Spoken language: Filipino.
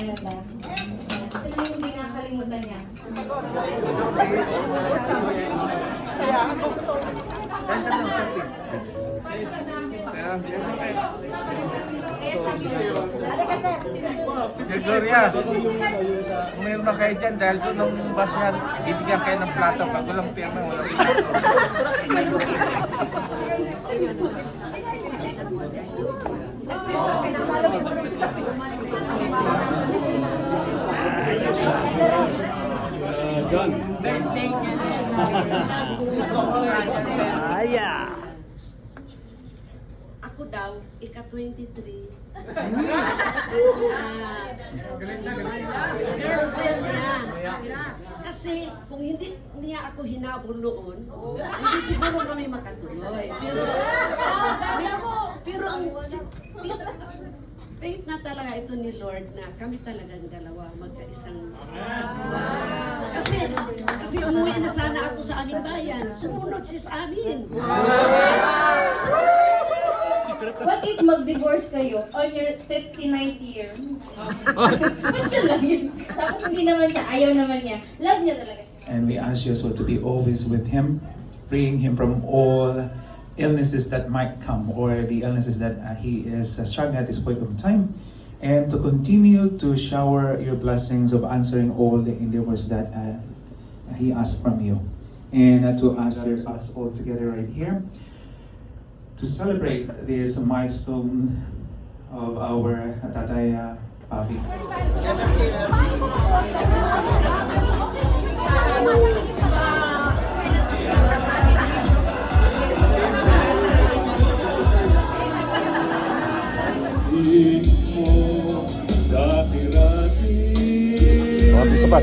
Canada. Sila yung hindi nakakalimutan niya. Gloria, kung meron na kayo dyan, dahil doon nung bus yan, bibigyan kayo ng plato. Pag walang pirma, walang plato. John. Birthday niya na. Ako daw, ika-23. Girlfriend niya. Kasi kung hindi niya ako hinabol noon, hindi siguro kami makatuloy. Pero ang faith na talaga ito ni Lord na kami talagang dalawa magkaisang kasi umuwi na sana ako sa aming bayan, sumunod siya sa amin. What if mag-divorce kayo on your 59th year? Basta lang yun. Tapos hindi naman siya, ayaw naman niya. Love niya talaga siya. And we ask you as well to be always with him, freeing him from all illnesses that might come or the illnesses that he is struggling at this point of time, and to continue to shower your blessings of answering all the endeavors that he asked from you. And to ask us all together right here to celebrate this milestone of our Tatay Papi. Isa pa.